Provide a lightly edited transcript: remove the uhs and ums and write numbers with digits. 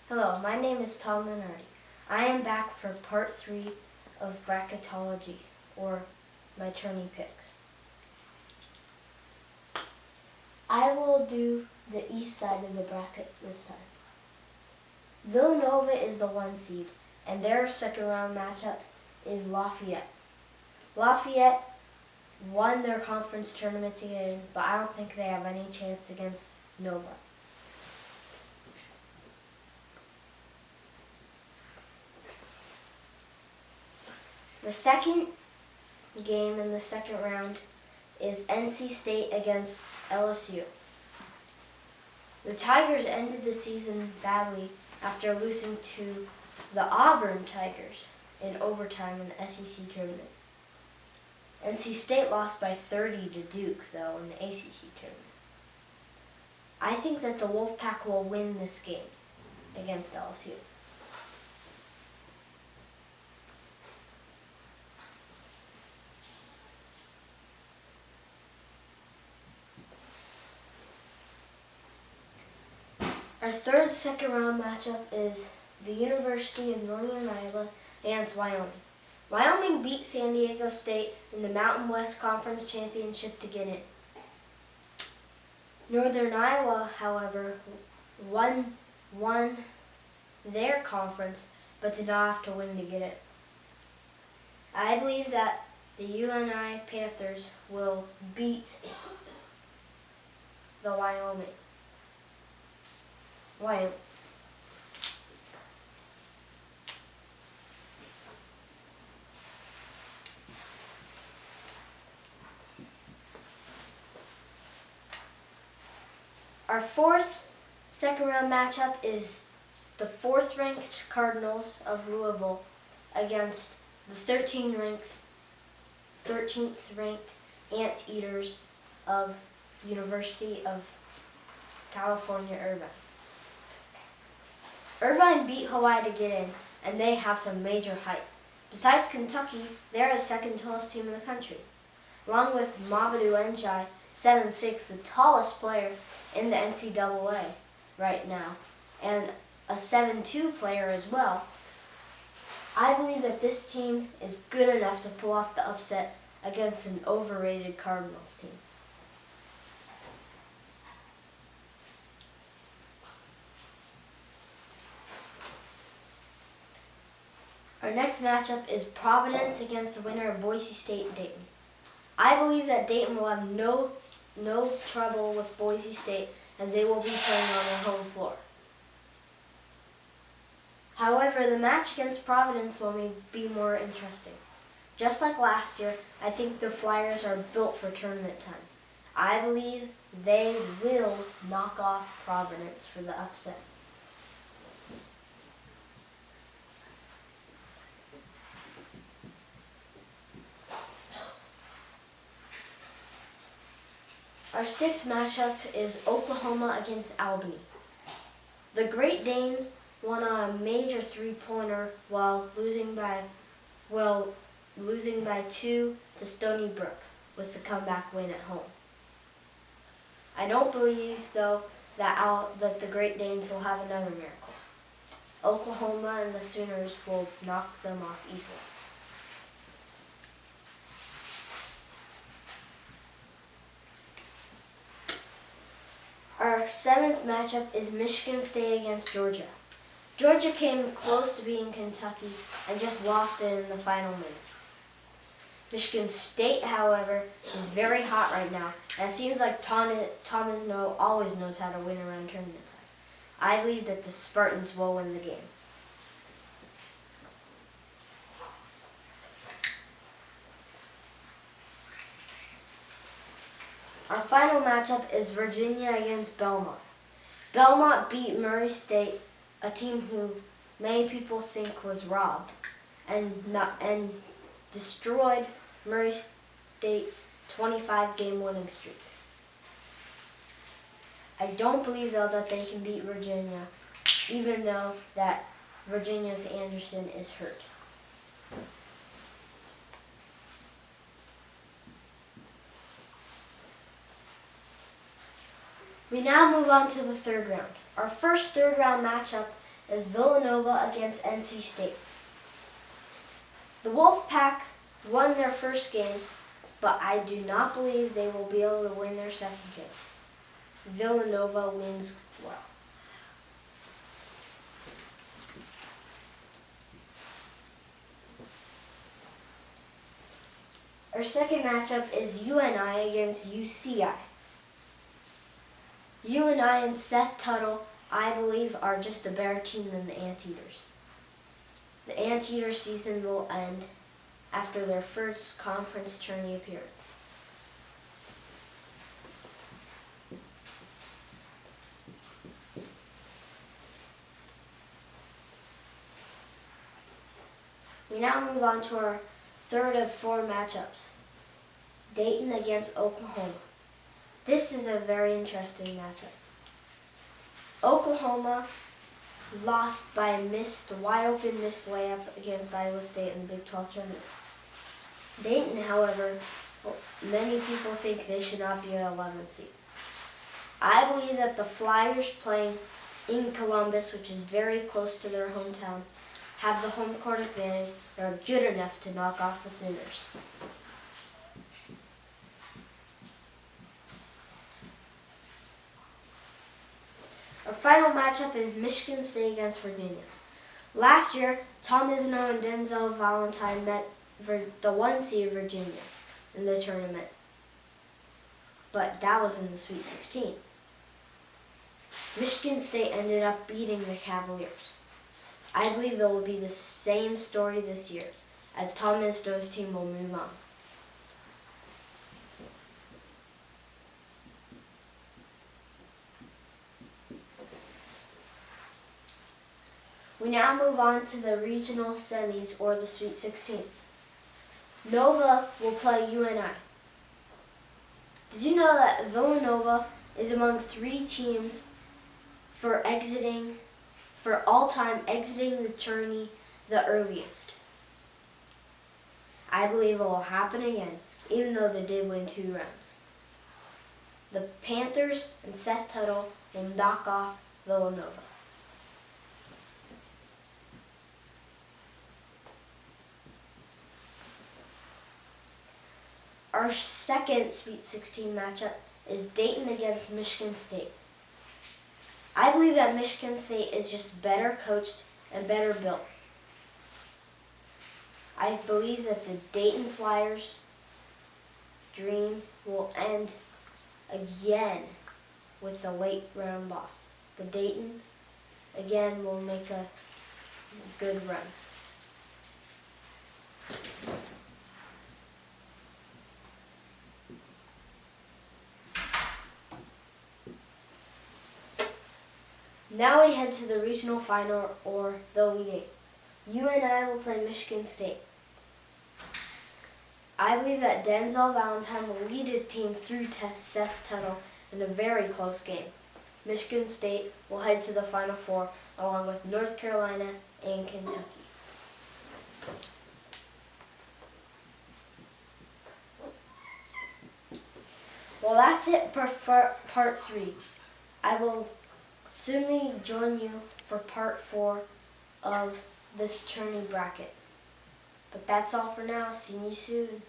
Hello, my name is Tom Linardi. I am back for part 3 of bracketology, or my Linardi Picks. I will do the east side of the bracket this time. Villanova is the 1 seed, and their second round matchup is Lafayette. Lafayette won their conference tournament to get in, but I don't think they have any chance against Nova. The second game in the second round is NC State against LSU. The Tigers ended the season badly after losing to the Auburn Tigers in overtime in the SEC tournament. NC State lost by 30 to Duke, though, in the ACC tournament. I think that the Wolfpack will win this game against LSU. Our third second round matchup is the University of Northern Iowa against Wyoming. Wyoming beat San Diego State in the Mountain West Conference Championship to get in. Northern Iowa, however, won their conference but did not have to win to get in. I believe that the UNI Panthers will beat the Wyoming. Our fourth second round matchup is the 4th ranked Cardinals of Louisville against the 13th ranked Anteaters of University of California, Irvine. Irvine beat Hawaii to get in, and they have some major hype. Besides Kentucky, they're the second tallest team in the country. Along with Mamadou Njai, 7'6", the tallest player in the NCAA right now, and a 7'2" player as well. I believe that this team is good enough to pull off the upset against an overrated Cardinals team. Our next matchup is Providence against the winner of Boise State and Dayton. I believe that Dayton will have no trouble with Boise State, as they will be playing on their home floor. However, the match against Providence will be more interesting. Just like last year, I think the Flyers are built for tournament time. I believe they will knock off Providence for the upset. Our 6th matchup is Oklahoma against Albany. The Great Danes won on a major 3-pointer while losing by 2 to Stony Brook with the comeback win at home. I don't believe, though, that the Great Danes will have another miracle. Oklahoma and the Sooners will knock them off easily. Our 7th matchup is Michigan State against Georgia. Georgia came close to beating Kentucky and just lost it in the final minutes. Michigan State, however, is very hot right now, and it seems like Tom Izzo always knows how to win around tournament time. I believe that the Spartans will win the game. Our final matchup is Virginia against Belmont. Belmont beat Murray State, a team who many people think was robbed, and destroyed Murray State's 25-game winning streak. I don't believe, though, that they can beat Virginia, even though that Virginia's Anderson is hurt. We now move on to the 3rd round. Our first third round matchup is Villanova against NC State. The Wolfpack won their first game, but I do not believe they will be able to win their second game. Villanova wins well. Our second matchup is UNI against UCI. UNI and Seth Tuttle, I believe, are just a better team than the Anteaters. The Anteaters season will end after their first conference tourney appearance. We now move on to our third of four matchups. Dayton against Oklahoma. This is a very interesting matchup. Oklahoma lost by a wide open missed layup against Iowa State in the Big 12 tournament. Dayton, however, many people think they should not be an 11th seed. I believe that the Flyers, playing in Columbus, which is very close to their hometown, have the home court advantage and are good enough to knock off the Sooners. Our final matchup is Michigan State against Virginia. Last year, Tom Izzo and Denzel Valentine met the 1 seed Virginia in the tournament, but that was in the Sweet 16. Michigan State ended up beating the Cavaliers. I believe it will be the same story this year, as Tom Izzo's team will move on. We now move on to the regional semis, or the Sweet 16. Nova will play UNI. Did you know that Villanova is among 3 teams for all time exiting the tourney the earliest? I believe it will happen again, even though they did win 2 rounds. The Panthers and Seth Tuttle will knock off Villanova. Our second Sweet 16 matchup is Dayton against Michigan State. I believe that Michigan State is just better coached and better built. I believe that the Dayton Flyers' dream will end again with a late round loss. But Dayton, again, will make a good run. Now we head to the regional final, or the Elite Eight. UNI will play Michigan State. I believe that Denzel Valentine will lead his team through Seth Tuttle in a very close game. Michigan State will head to the Final Four along with North Carolina and Kentucky. Well, that's it for part 3. I will soon join you for part 4 of this tourney bracket. But that's all for now. See you soon.